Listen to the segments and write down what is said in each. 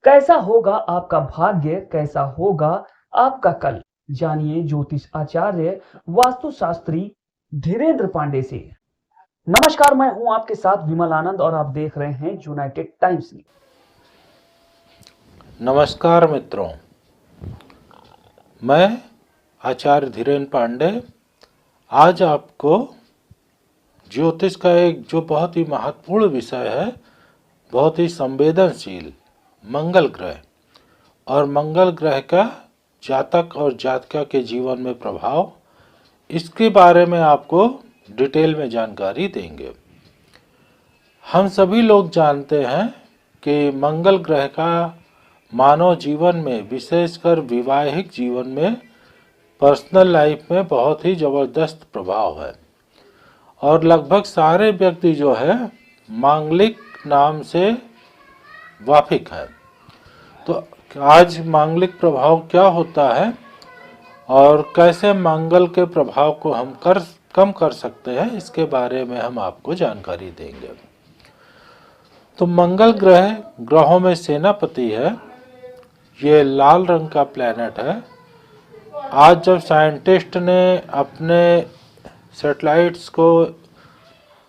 कैसा होगा आपका भाग्य, कैसा होगा आपका कल? जानिए ज्योतिष आचार्य, वास्तुशास्त्री धीरेन्द्र पांडे से। नमस्कार, मैं हूं आपके साथ विमल आनंद और आप देख रहे हैं यूनाइटेड टाइम्स। नमस्कार मित्रों, मैं आचार्य धीरेन्द्र पांडे आज आपको ज्योतिष का एक जो बहुत ही महत्वपूर्ण विषय है, बहुत ही संवेदनशील मंगल ग्रह और मंगल ग्रह का जातक और जातिका के जीवन में प्रभाव, इसके बारे में आपको डिटेल में जानकारी देंगे। हम सभी लोग जानते हैं कि मंगल ग्रह का मानव जीवन में, विशेषकर वैवाहिक जीवन में, पर्सनल लाइफ में बहुत ही ज़बरदस्त प्रभाव है और लगभग सारे व्यक्ति जो है मांगलिक नाम से वाकिफ है। तो आज मांगलिक प्रभाव क्या होता है और कैसे मंगल के प्रभाव को हम कम कर सकते हैं, इसके बारे में हम आपको जानकारी देंगे। तो मंगल ग्रह ग्रहों में सेनापति है। ये लाल रंग का प्लैनेट है। आज जब साइंटिस्ट ने अपने सैटेलाइट्स को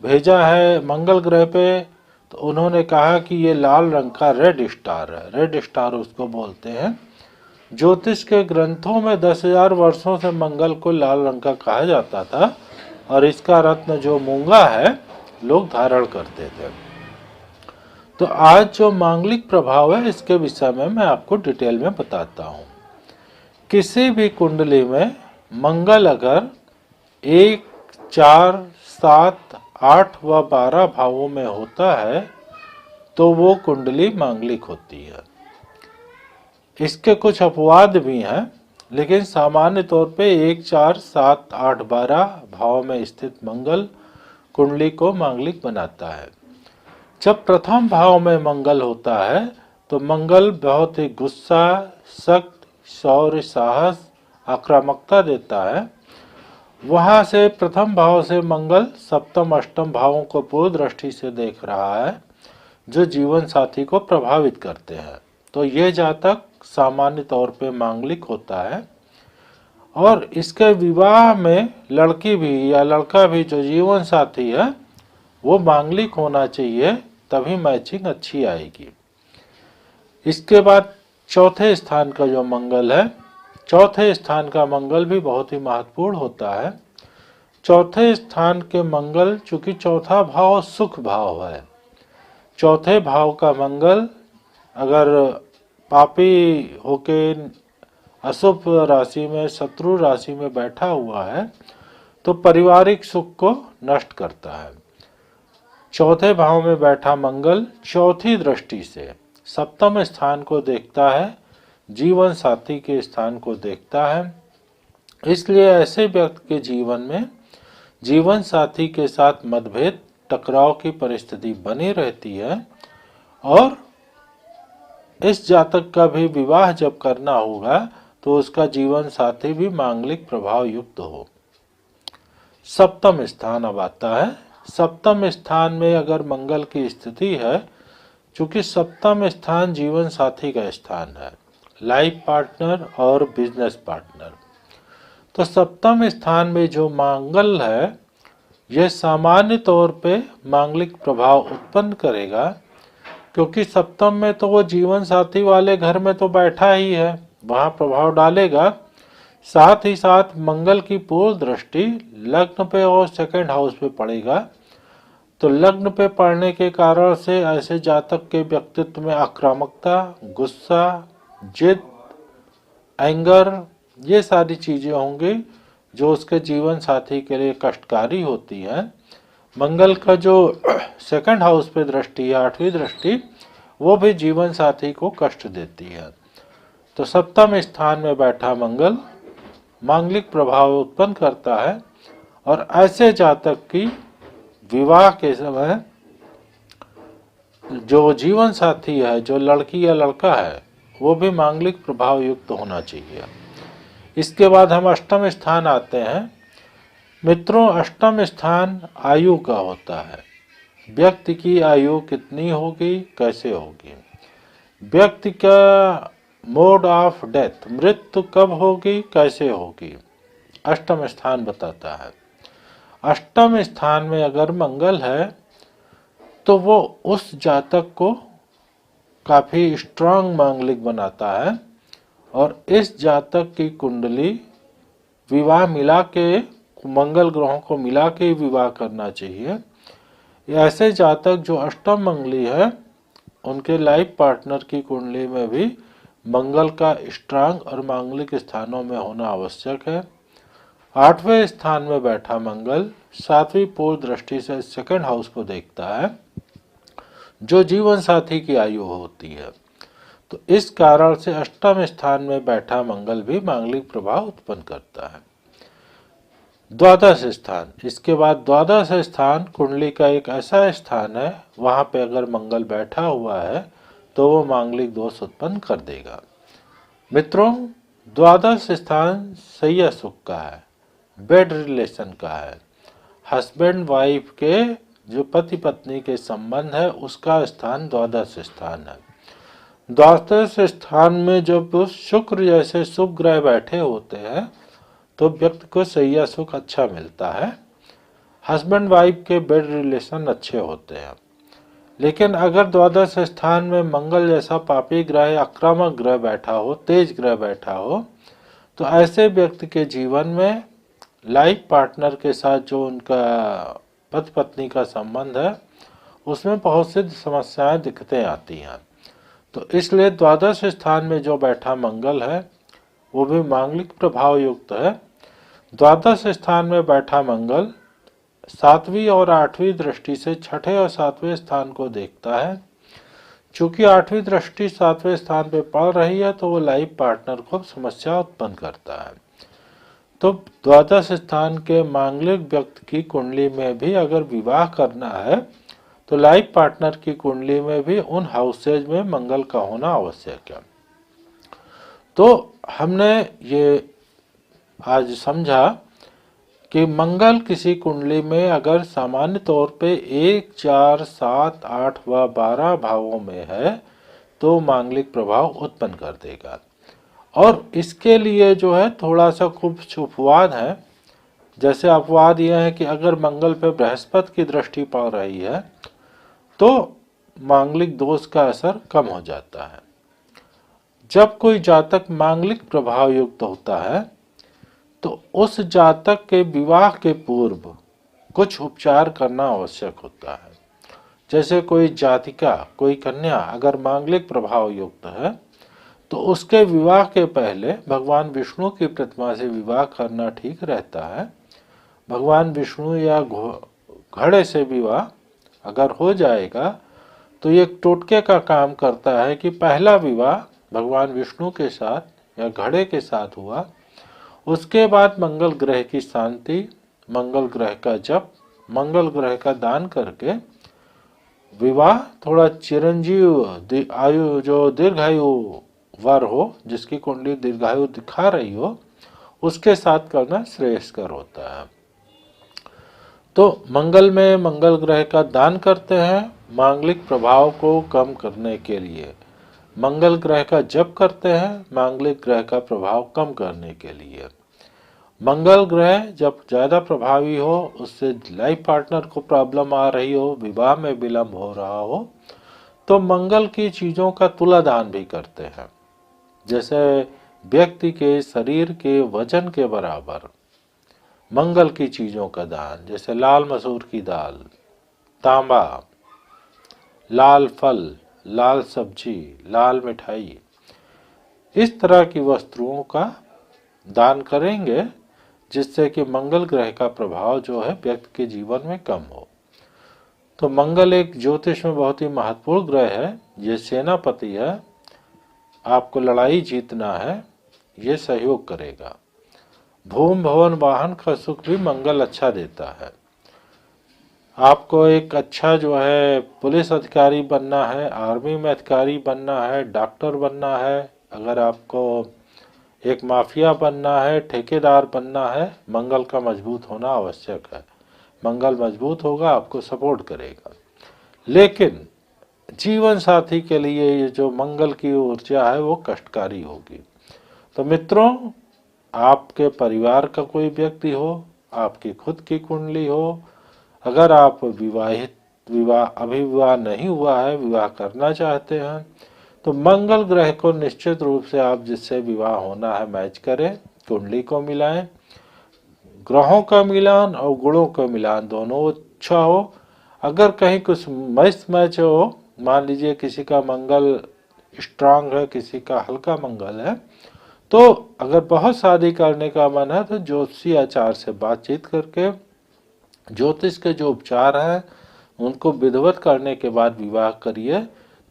भेजा है मंगल ग्रह पे, तो उन्होंने कहा कि ये लाल रंग का रेड स्टार है। रेड स्टार उसको बोलते हैं। ज्योतिष के ग्रंथों में 10,000 वर्षों से मंगल को लाल रंग का कहा जाता था और इसका रत्न जो मूंगा है, लोग धारण करते थे। तो आज जो मांगलिक प्रभाव है, इसके विषय में मैं आपको डिटेल में बताता हूँ। किसी भी कुंडली में मंगल अगर 1, 4, 7, 8 व 12 भावों में होता है तो वो कुंडली मांगलिक होती है। इसके कुछ अपवाद भी हैं, लेकिन सामान्य तौर पे 1, 4, 7, 8, 12 भाव में स्थित मंगल कुंडली को मांगलिक बनाता है। जब प्रथम भाव में मंगल होता है तो मंगल बहुत ही गुस्सा, सख्त, शौर्य, साहस, आक्रामकता देता है। वहां से प्रथम भाव से मंगल सप्तम अष्टम भावों को पूर्ण दृष्टि से देख रहा है, जो जीवन साथी को प्रभावित करते हैं। तो ये जातक सामान्य तौर पे मांगलिक होता है और इसके विवाह में लड़की भी या लड़का भी जो जीवन साथी है वो मांगलिक होना चाहिए, तभी मैचिंग अच्छी आएगी। इसके बाद चौथे स्थान का जो मंगल है, चौथे स्थान का मंगल भी बहुत ही महत्वपूर्ण होता है। चौथे स्थान के मंगल, चूंकि चौथा भाव सुख भाव है, चौथे भाव का मंगल अगर पापी होके अशुभ राशि में, शत्रु राशि में बैठा हुआ है तो पारिवारिक सुख को नष्ट करता है। चौथे भाव में बैठा मंगल चौथी दृष्टि से सप्तम स्थान को देखता है, जीवन साथी के स्थान को देखता है। इसलिए ऐसे व्यक्ति के जीवन में जीवन साथी के साथ मतभेद, टकराव की परिस्थिति बनी रहती है और इस जातक का भी विवाह जब करना होगा तो उसका जीवन साथी भी मांगलिक प्रभाव युक्त हो। सप्तम स्थान अब आता है। सप्तम स्थान में अगर मंगल की स्थिति है, चूंकि सप्तम स्थान जीवन साथी का स्थान है, लाइफ पार्टनर और बिजनेस पार्टनर, तो सप्तम स्थान में जो मंगल है यह सामान्य तौर पे मांगलिक प्रभाव उत्पन्न करेगा, क्योंकि सप्तम में तो वो जीवन साथी वाले घर में तो बैठा ही है, वहाँ प्रभाव डालेगा। साथ ही साथ मंगल की पूर्ण दृष्टि लग्न पे और सेकंड हाउस पे पड़ेगा। तो लग्न पे पड़ने के कारण से ऐसे जातक के व्यक्तित्व में आक्रामकता, गुस्सा, जिद, एंगर, ये सारी चीजें होंगी जो उसके जीवन साथी के लिए कष्टकारी होती हैं। मंगल का जो सेकंड हाउस पे दृष्टि है, आठवीं दृष्टि, वो भी जीवन साथी को कष्ट देती है। तो सप्तम स्थान में बैठा मंगल मांगलिक प्रभाव उत्पन्न करता है और ऐसे जातक की विवाह के समय जो जीवन साथी है, जो लड़की या लड़का है, वो भी मांगलिक प्रभाव युक्त होना चाहिए। इसके बाद हम अष्टम स्थान आते हैं। मित्रों, अष्टम स्थान आयु का होता है। व्यक्ति की आयु कितनी होगी, कैसे होगी। व्यक्ति का मोड ऑफ डेथ, मृत्यु कब होगी, कैसे होगी, अष्टम स्थान बताता है। अष्टम स्थान में अगर मंगल है तो वो उस जातक को काफी स्ट्रांग मांगलिक बनाता है और इस जातक की कुंडली विवाह मिला के, मंगल ग्रहों को मिला के विवाह करना चाहिए। ऐसे जातक जो अष्टम मंगली है उनके लाइफ पार्टनर की कुंडली में भी मंगल का स्ट्रांग और मांगलिक स्थानों में होना आवश्यक है। आठवें स्थान में बैठा मंगल सातवीं पूर्व दृष्टि से सेकंड हाउस को देखता है जो जीवन साथी की आयु होती है। तो इस कारण से अष्टम स्थान में बैठा मंगल भी मांगलिक प्रभाव उत्पन्न करता है। द्वादश स्थान, इसके बाद द्वादश स्थान कुंडली का एक ऐसा स्थान है वहां पे अगर मंगल बैठा हुआ है तो वो मांगलिक दोष उत्पन्न कर देगा। मित्रों, द्वादश स्थान सैया सुख का है, बेड रिलेशन का है, हस्बैंड वाइफ के जो पति पत्नी के संबंध है उसका स्थान द्वादश स्थान है। द्वादश स्थान में जब शुक्र जैसे शुभ ग्रह बैठे होते हैं तो व्यक्ति को सैया सुख अच्छा मिलता है, हस्बैंड वाइफ के बेड रिलेशन अच्छे होते हैं। लेकिन अगर द्वादश स्थान में मंगल जैसा पापी ग्रह, आक्रामक ग्रह बैठा हो, तेज ग्रह बैठा हो, तो ऐसे व्यक्ति के जीवन में लाइफ पार्टनर के साथ जो उनका पति पत्नी का संबंध है उसमें बहुत सी समस्याएं, दिक्कतें आती हैं। तो इसलिए द्वादश स्थान में जो बैठा मंगल है वो भी मांगलिक प्रभाव युक्त है। द्वादश स्थान में बैठा मंगल सातवीं और आठवीं दृष्टि से छठे और सातवें स्थान को देखता है। चूंकि आठवीं दृष्टि सातवें स्थान पे पड़ रही है तो वो लाइफ पार्टनर को समस्या उत्पन्न करता है। तो द्वादश स्थान के मांगलिक व्यक्ति की कुंडली में भी अगर विवाह करना है तो लाइफ पार्टनर की कुंडली में भी उन हाउसेज में मंगल का होना आवश्यक है। तो हमने ये आज समझा कि मंगल किसी कुंडली में अगर सामान्य तौर पे 1, 4, 7, 8 व 12 भावों में है तो मांगलिक प्रभाव उत्पन्न कर देगा। और इसके लिए जो है थोड़ा सा कुछ अपवाद है। जैसे अपवाद यह है कि अगर मंगल पे बृहस्पति की दृष्टि पड़ रही है तो मांगलिक दोष का असर कम हो जाता है। जब कोई जातक मांगलिक प्रभाव युक्त होता है तो उस जातक के विवाह के पूर्व कुछ उपचार करना आवश्यक होता है। जैसे कोई जातिका, कोई कन्या अगर मांगलिक प्रभाव युक्त है तो उसके विवाह के पहले भगवान विष्णु की प्रतिमा से विवाह करना ठीक रहता है। भगवान विष्णु या घड़े से विवाह अगर हो जाएगा तो ये टोटके का काम करता है कि पहला विवाह भगवान विष्णु के साथ या घड़े के साथ हुआ, उसके बाद मंगल ग्रह की शांति, मंगल ग्रह का जप, मंगल ग्रह का दान करके विवाह थोड़ा चिरंजीव आयु, जो दीर्घायु वर हो, जिसकी कुंडली दीर्घायु दिखा रही हो, उसके साथ करना श्रेयस्कर होता है। तो मंगल में मंगल ग्रह का दान करते हैं मांगलिक प्रभाव को कम करने के लिए, मंगल ग्रह का जप करते हैं मांगलिक ग्रह का प्रभाव कम करने के लिए। मंगल ग्रह जब ज़्यादा प्रभावी हो, उससे लाइफ पार्टनर को प्रॉब्लम आ रही हो, विवाह में विलंब हो रहा हो, तो मंगल की चीज़ों का तुलादान भी करते हैं। जैसे व्यक्ति के शरीर के वजन के बराबर मंगल की चीज़ों का दान, जैसे लाल मसूर की दाल, तांबा, लाल फल, लाल सब्जी, लाल मिठाई, इस तरह की वस्तुओं का दान करेंगे जिससे कि मंगल ग्रह का प्रभाव जो है व्यक्ति के जीवन में कम हो। तो मंगल एक ज्योतिष में बहुत ही महत्वपूर्ण ग्रह है, ये सेनापति है, आपको लड़ाई जीतना है, ये सहयोग करेगा। भूमि भवन वाहन का सुख भी मंगल अच्छा देता है। आपको एक अच्छा जो है पुलिस अधिकारी बनना है, आर्मी में अधिकारी बनना है, डॉक्टर बनना है, अगर आपको एक माफिया बनना है, ठेकेदार बनना है, मंगल का मजबूत होना आवश्यक है। मंगल मजबूत होगा, आपको सपोर्ट करेगा। लेकिन जीवन साथी के लिए ये जो मंगल की ऊर्जा है वो कष्टकारी होगी। तो मित्रों, आपके परिवार का कोई व्यक्ति हो, आपकी खुद की कुंडली हो, अगर आप अभी विवाह नहीं हुआ है, विवाह करना चाहते हैं, तो मंगल ग्रह को निश्चित रूप से आप जिससे विवाह होना है मैच करें, कुंडली को मिलाएं। ग्रहों का मिलान और गुणों का मिलान दोनों अच्छा हो। अगर कहीं कुछ मैच हो, मान लीजिए किसी का मंगल स्ट्रांग है, किसी का हल्का मंगल है, तो अगर बहुत शादी करने का मन है तो ज्योतिषी आचार्य से बातचीत करके ज्योतिष के जो उपचार हैं उनको विधिवत करने के बाद विवाह करिए,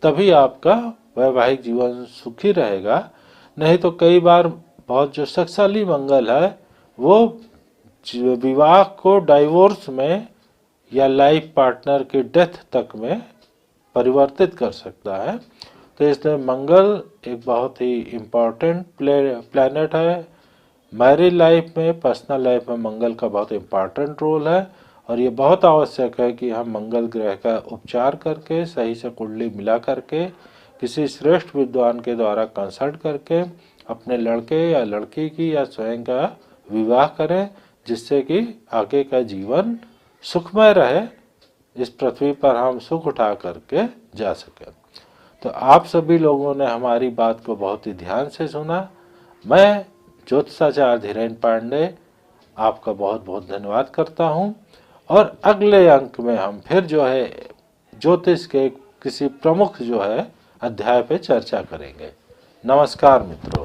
तभी आपका वैवाहिक जीवन सुखी रहेगा। नहीं तो कई बार बहुत जो शक्तिशाली मंगल है वो विवाह को डाइवोर्स में या लाइफ पार्टनर के डेथ तक में परिवर्तित कर सकता है। तो इसलिए मंगल एक बहुत ही इम्पॉर्टेंट प्लैनेट है। मैरिज लाइफ में, पर्सनल लाइफ में मंगल का बहुत इम्पॉर्टेंट रोल है और ये बहुत आवश्यक है कि हम मंगल ग्रह का उपचार करके, सही से कुंडली मिला करके, किसी श्रेष्ठ विद्वान के द्वारा कंसल्ट करके अपने लड़के या लड़की की या स्वयं का विवाह करें, जिससे कि आगे का जीवन सुखमय रहे, इस पृथ्वी पर हम सुख उठा करके जा सकें। तो आप सभी लोगों ने हमारी बात को बहुत ही ध्यान से सुना। मैं ज्योतिषाचार्य धीरेन्द्र पांडे आपका बहुत बहुत धन्यवाद करता हूं और अगले अंक में हम फिर जो है ज्योतिष के किसी प्रमुख जो है अध्याय पे चर्चा करेंगे। नमस्कार मित्रों।